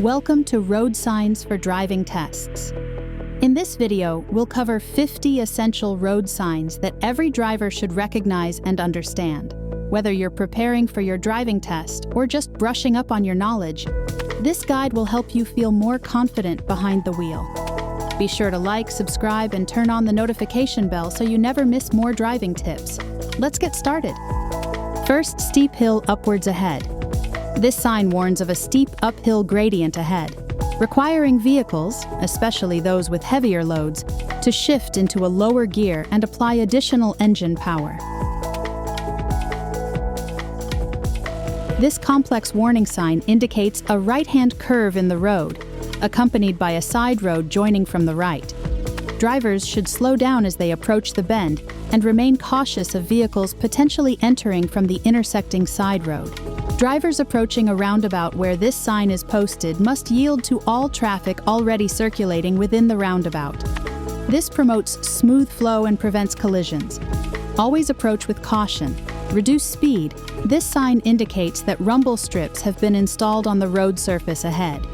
Welcome to Road Signs for Driving Tests. In this video, we'll cover 50 essential road signs that every driver should recognize and understand. Whether you're preparing for your driving test or just brushing up on your knowledge, this guide will help you feel more confident behind the wheel. Be sure to like, subscribe, and turn on the notification bell so you never miss more driving tips. Let's get started. First, steep hill upwards ahead. This sign warns of a steep uphill gradient ahead, requiring vehicles, especially those with heavier loads, to shift into a lower gear and apply additional engine power. This complex warning sign indicates a right-hand curve in the road, accompanied by a side road joining from the right. Drivers should slow down as they approach the bend and remain cautious of vehicles potentially entering from the intersecting side road. Drivers approaching a roundabout where this sign is posted must yield to all traffic already circulating within the roundabout. This promotes smooth flow and prevents collisions. Always approach with caution. Reduce speed. This sign indicates that rumble strips have been installed on the road surface ahead.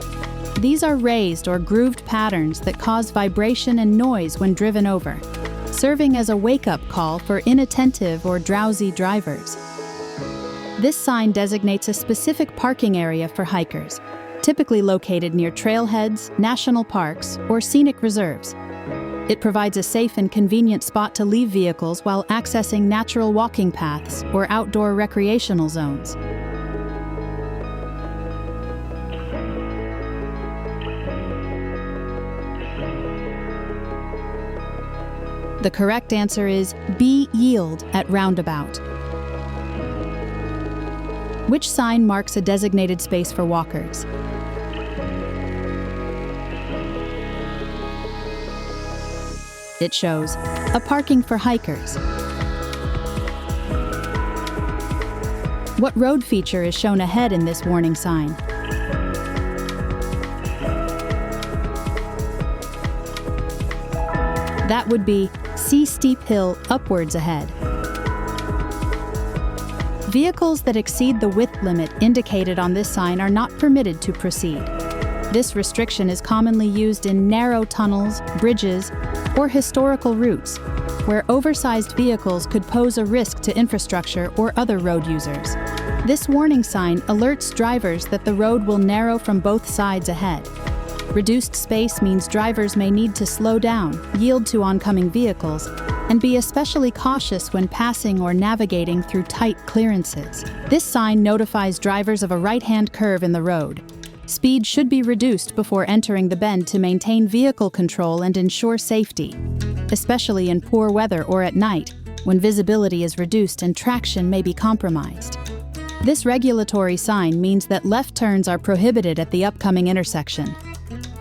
These are raised or grooved patterns that cause vibration and noise when driven over, serving as a wake-up call for inattentive or drowsy drivers. This sign designates a specific parking area for hikers, typically located near trailheads, national parks, or scenic reserves. It provides a safe and convenient spot to leave vehicles while accessing natural walking paths or outdoor recreational zones. The correct answer is B, yield at roundabout. Which sign marks a designated space for walkers? It shows a parking for hikers. What road feature is shown ahead in this warning sign? That would be C, steep hill upwards ahead. Vehicles that exceed the width limit indicated on this sign are not permitted to proceed. This restriction is commonly used in narrow tunnels, bridges, or historical routes, where oversized vehicles could pose a risk to infrastructure or other road users. This warning sign alerts drivers that the road will narrow from both sides ahead. Reduced space means drivers may need to slow down, yield to oncoming vehicles, and be especially cautious when passing or navigating through tight clearances. This sign notifies drivers of a right-hand curve in the road. Speed should be reduced before entering the bend to maintain vehicle control and ensure safety, especially in poor weather or at night, when visibility is reduced and traction may be compromised. This regulatory sign means that left turns are prohibited at the upcoming intersection.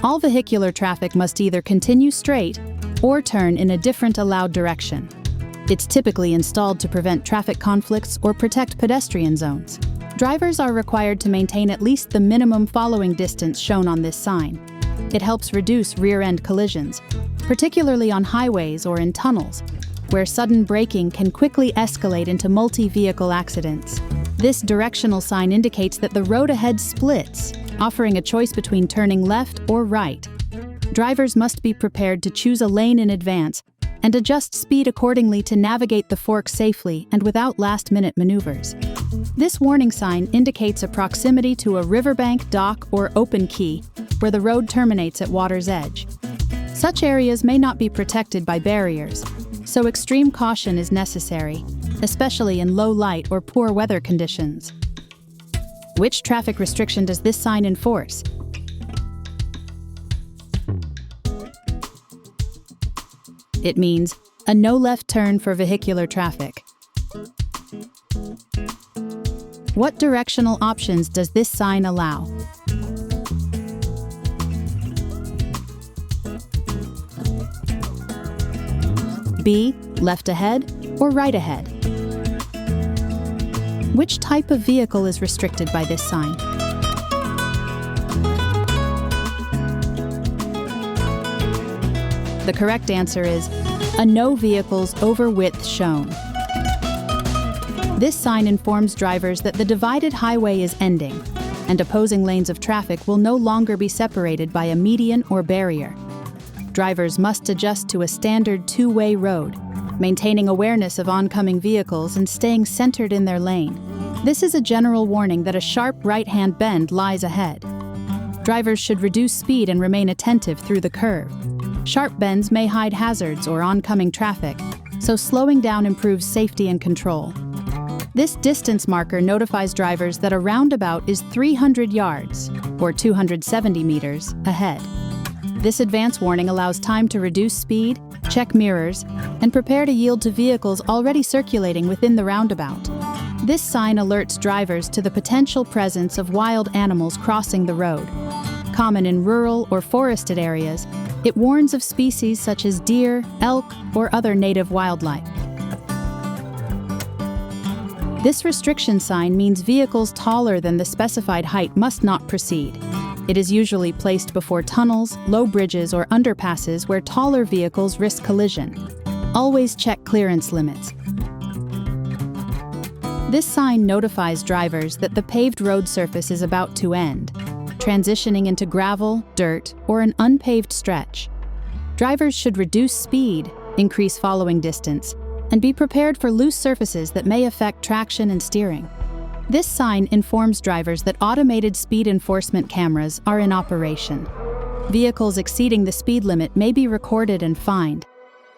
All vehicular traffic must either continue straight or turn in a different allowed direction. It's typically installed to prevent traffic conflicts or protect pedestrian zones. Drivers are required to maintain at least the minimum following distance shown on this sign. It helps reduce rear-end collisions, particularly on highways or in tunnels, where sudden braking can quickly escalate into multi-vehicle accidents. This directional sign indicates that the road ahead splits, offering a choice between turning left or right. Drivers must be prepared to choose a lane in advance and adjust speed accordingly to navigate the fork safely and without last-minute maneuvers. This warning sign indicates a proximity to a riverbank, dock, or open quay where the road terminates at water's edge. Such areas may not be protected by barriers, so extreme caution is necessary, especially in low light or poor weather conditions. Which traffic restriction does this sign enforce? It means a no left turn for vehicular traffic. What directional options does this sign allow? B, left ahead or right ahead? Which type of vehicle is restricted by this sign? The correct answer is a no vehicles over width shown. This sign informs drivers that the divided highway is ending. and opposing lanes of traffic will no longer be separated by a median or barrier. Drivers must adjust to a standard two-way road, maintaining awareness of oncoming vehicles and staying centered in their lane. This is a general warning that a sharp right-hand bend lies ahead. Drivers should reduce speed and remain attentive through the curve. Sharp bends may hide hazards or oncoming traffic, so slowing down improves safety and control. This distance marker notifies drivers that a roundabout is 300 yards, or 270 meters, ahead. This advance warning allows time to reduce speed, check mirrors, and prepare to yield to vehicles already circulating within the roundabout. This sign alerts drivers to the potential presence of wild animals crossing the road. Common in rural or forested areas, it warns of species such as deer, elk, or other native wildlife. This restriction sign means vehicles taller than the specified height must not proceed. It is usually placed before tunnels, low bridges, or underpasses where taller vehicles risk collision. Always check clearance limits. This sign notifies drivers that the paved road surface is about to end, transitioning into gravel, dirt, or an unpaved stretch. Drivers should reduce speed, increase following distance, and be prepared for loose surfaces that may affect traction and steering. This sign informs drivers that automated speed enforcement cameras are in operation. Vehicles exceeding the speed limit may be recorded and fined.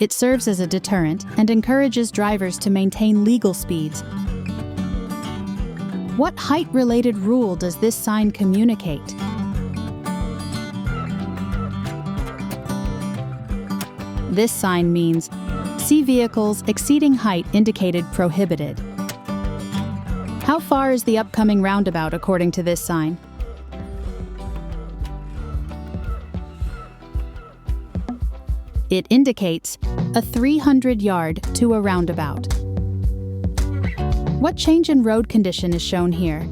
It serves as a deterrent and encourages drivers to maintain legal speeds. What height-related rule does this sign communicate? This sign means, see vehicles exceeding height indicated prohibited. How far is the upcoming roundabout according to this sign? It indicates a 300-yard to a roundabout. What change in road condition is shown here?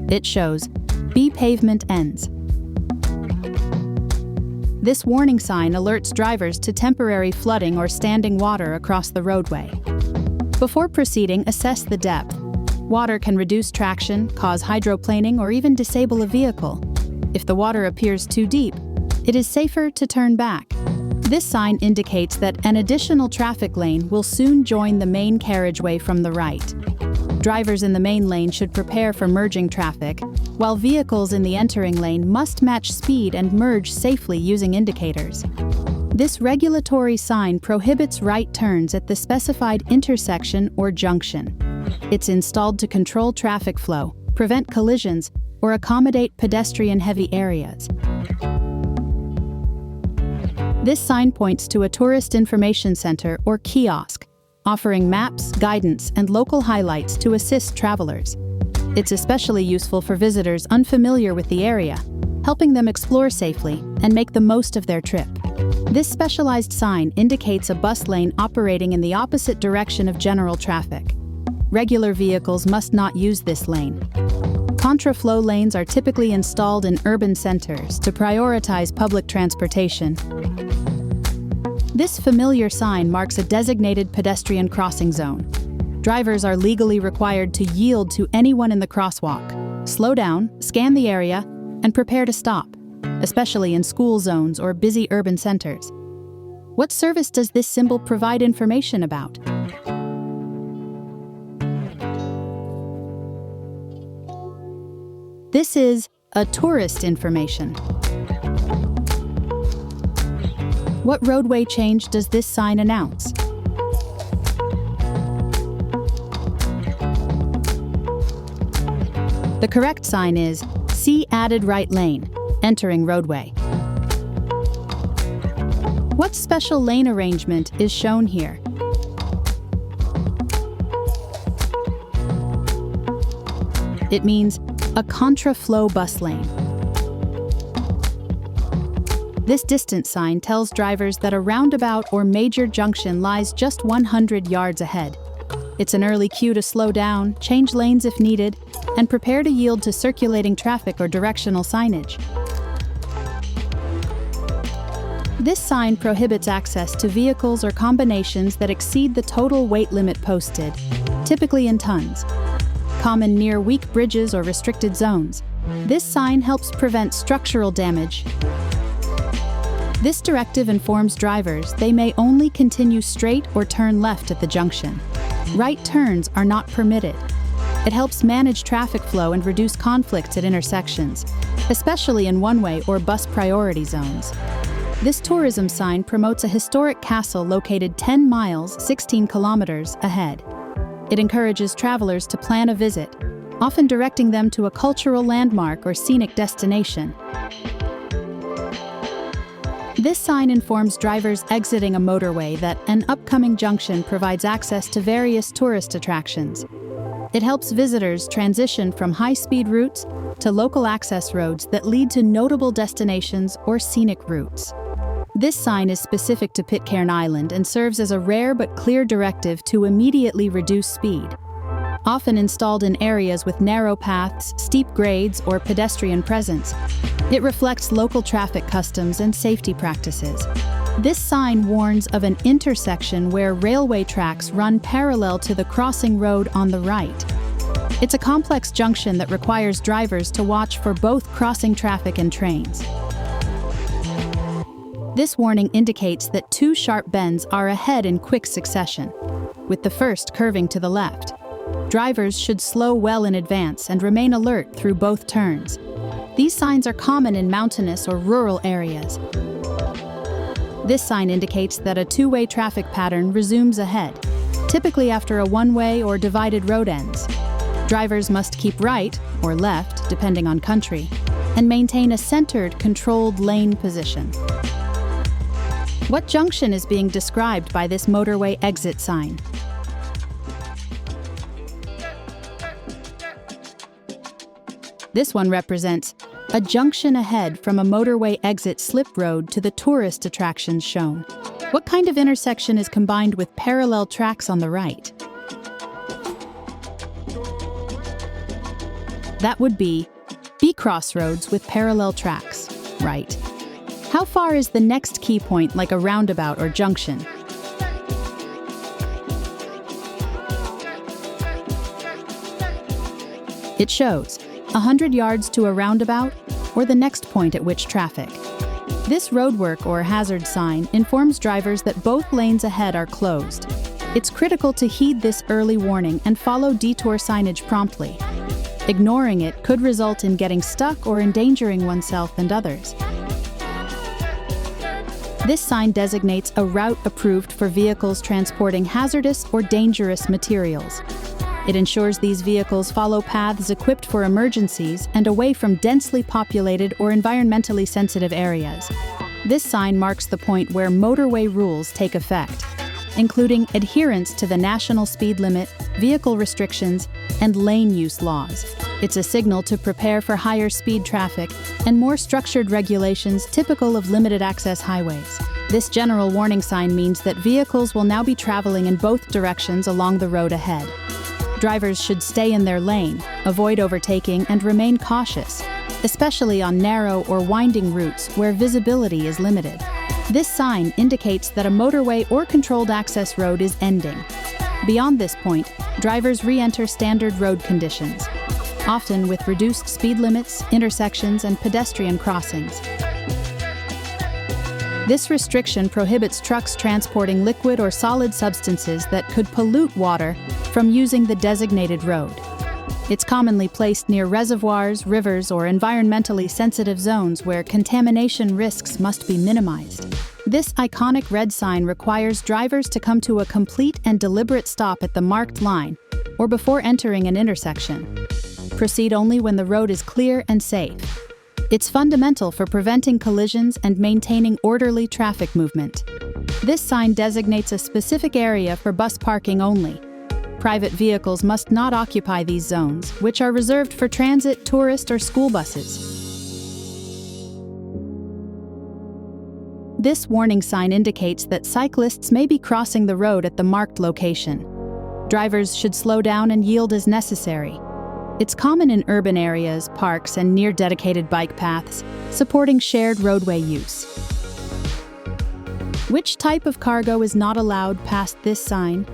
It shows B pavement ends. This warning sign alerts drivers to temporary flooding or standing water across the roadway. Before proceeding, assess the depth. Water can reduce traction, cause hydroplaning, or even disable a vehicle. If the water appears too deep, it is safer to turn back. This sign indicates that an additional traffic lane will soon join the main carriageway from the right. Drivers in the main lane should prepare for merging traffic, while vehicles in the entering lane must match speed and merge safely using indicators. This regulatory sign prohibits right turns at the specified intersection or junction. It's installed to control traffic flow, prevent collisions, or accommodate pedestrian-heavy areas. This sign points to a tourist information center or kiosk, offering maps, guidance, and local highlights to assist travelers. It's especially useful for visitors unfamiliar with the area, helping them explore safely and make the most of their trip. This specialized sign indicates a bus lane operating in the opposite direction of general traffic. Regular vehicles must not use this lane. Contraflow lanes are typically installed in urban centers to prioritize public transportation. This familiar sign marks a designated pedestrian crossing zone. Drivers are legally required to yield to anyone in the crosswalk, slow down, scan the area, and prepare to stop, especially in school zones or busy urban centers. What service does this symbol provide information about? This is a tourist information. What roadway change does this sign announce? The correct sign is See added right lane, entering roadway. What special lane arrangement is shown here? It means a contraflow bus lane. This distance sign tells drivers that a roundabout or major junction lies just 100 yards ahead. It's an early cue to slow down, change lanes if needed, and prepare to yield to circulating traffic or directional signage. This sign prohibits access to vehicles or combinations that exceed the total weight limit posted, typically in tons. Common near weak bridges or restricted zones. This sign helps prevent structural damage. This directive informs drivers they may only continue straight or turn left at the junction. Right turns are not permitted. It helps manage traffic flow and reduce conflicts at intersections, especially in one-way or bus priority zones. This tourism sign promotes a historic castle located 10 miles, 16 kilometers ahead. It encourages travelers to plan a visit, often directing them to a cultural landmark or scenic destination. This sign informs drivers exiting a motorway that an upcoming junction provides access to various tourist attractions. It helps visitors transition from high-speed routes to local access roads that lead to notable destinations or scenic routes. This sign is specific to Pitcairn Island and serves as a rare but clear directive to immediately reduce speed. Often installed in areas with narrow paths, steep grades, or pedestrian presence, it reflects local traffic customs and safety practices. This sign warns of an intersection where railway tracks run parallel to the crossing road on the right. It's a complex junction that requires drivers to watch for both crossing traffic and trains. This warning indicates that two sharp bends are ahead in quick succession, with the first curving to the left. Drivers should slow well in advance and remain alert through both turns. These signs are common in mountainous or rural areas. This sign indicates that a two-way traffic pattern resumes ahead, typically after a one-way or divided road ends. Drivers must keep right, or left, depending on country, and maintain a centered, controlled lane position. What junction is being described by this motorway exit sign? This one represents a junction ahead from a motorway exit slip road to the tourist attractions shown. What kind of intersection is combined with parallel tracks on the right? That would be B crossroads with parallel tracks, right? How far is the next key point, like a roundabout or junction? It shows 100 yards to a roundabout or the next point at which traffic. This roadwork or hazard sign informs drivers that both lanes ahead are closed. It's critical to heed this early warning and follow detour signage promptly. Ignoring it could result in getting stuck or endangering oneself and others. This sign designates a route approved for vehicles transporting hazardous or dangerous materials. It ensures these vehicles follow paths equipped for emergencies and away from densely populated or environmentally sensitive areas. This sign marks the point where motorway rules take effect, including adherence to the national speed limit, vehicle restrictions, and lane use laws. It's a signal to prepare for higher speed traffic and more structured regulations typical of limited access highways. This general warning sign means that vehicles will now be traveling in both directions along the road ahead. Drivers should stay in their lane, avoid overtaking, and remain cautious, especially on narrow or winding routes where visibility is limited. This sign indicates that a motorway or controlled access road is ending. Beyond this point, drivers re-enter standard road conditions, often with reduced speed limits, intersections, and pedestrian crossings. This restriction prohibits trucks transporting liquid or solid substances that could pollute water from using the designated road. It's commonly placed near reservoirs, rivers, or environmentally sensitive zones where contamination risks must be minimized. This iconic red sign requires drivers to come to a complete and deliberate stop at the marked line or before entering an intersection. Proceed only when the road is clear and safe. It's fundamental for preventing collisions and maintaining orderly traffic movement. This sign designates a specific area for bus parking only. Private vehicles must not occupy these zones, which are reserved for transit, tourist, or school buses. This warning sign indicates that cyclists may be crossing the road at the marked location. Drivers should slow down and yield as necessary. It's common in urban areas, parks, and near dedicated bike paths, supporting shared roadway use. Which type of cargo is not allowed past this sign?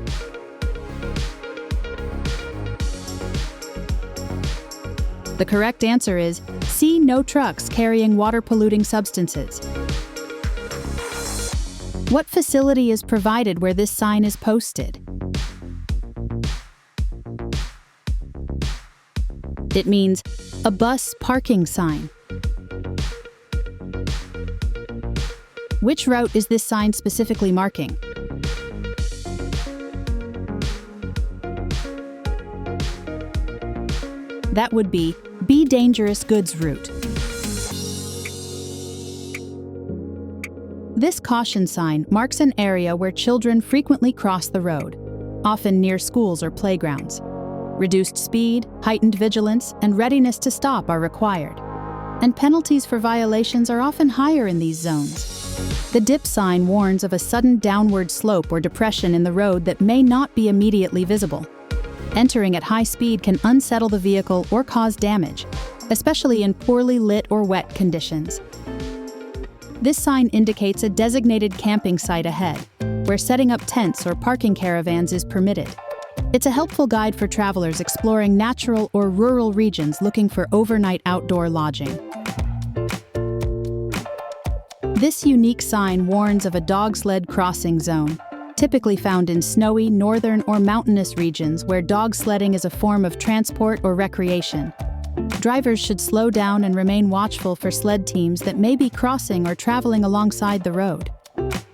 The correct answer is C. No trucks carrying water-polluting substances. What facility is provided where this sign is posted? It means a bus parking sign. Which route is this sign specifically marking? That would be B. Dangerous goods route. This caution sign marks an area where children frequently cross the road, often near schools or playgrounds. Reduced speed, heightened vigilance, and readiness to stop are required. And penalties for violations are often higher in these zones. The dip sign warns of a sudden downward slope or depression in the road that may not be immediately visible. Entering at high speed can unsettle the vehicle or cause damage, especially in poorly lit or wet conditions. This sign indicates a designated camping site ahead, where setting up tents or parking caravans is permitted. It's a helpful guide for travelers exploring natural or rural regions looking for overnight outdoor lodging. This unique sign warns of a dog sled crossing zone, typically found in snowy, northern, or mountainous regions where dog sledding is a form of transport or recreation. Drivers should slow down and remain watchful for sled teams that may be crossing or traveling alongside the road.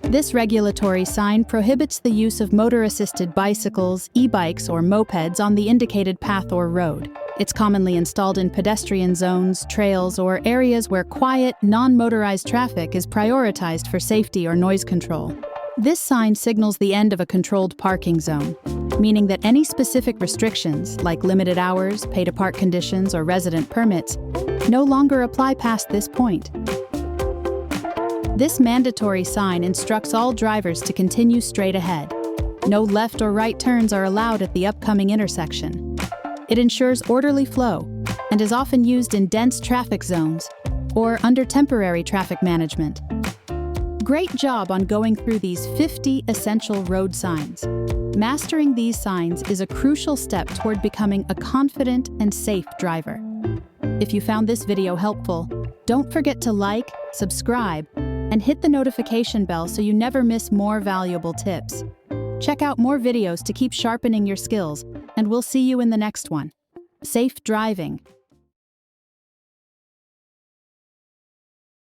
This regulatory sign prohibits the use of motor-assisted bicycles, e-bikes, or mopeds on the indicated path or road. It's commonly installed in pedestrian zones, trails, or areas where quiet, non-motorized traffic is prioritized for safety or noise control. This sign signals the end of a controlled parking zone, meaning that any specific restrictions, like limited hours, pay-to-park conditions, or resident permits, no longer apply past this point. This mandatory sign instructs all drivers to continue straight ahead. No left or right turns are allowed at the upcoming intersection. It ensures orderly flow and is often used in dense traffic zones or under temporary traffic management. Great job on going through these 50 essential road signs. Mastering these signs is a crucial step toward becoming a confident and safe driver. If you found this video helpful, don't forget to like, subscribe, and hit the notification bell so you never miss more valuable tips. Check out more videos to keep sharpening your skills, and we'll see you in the next one. Safe driving.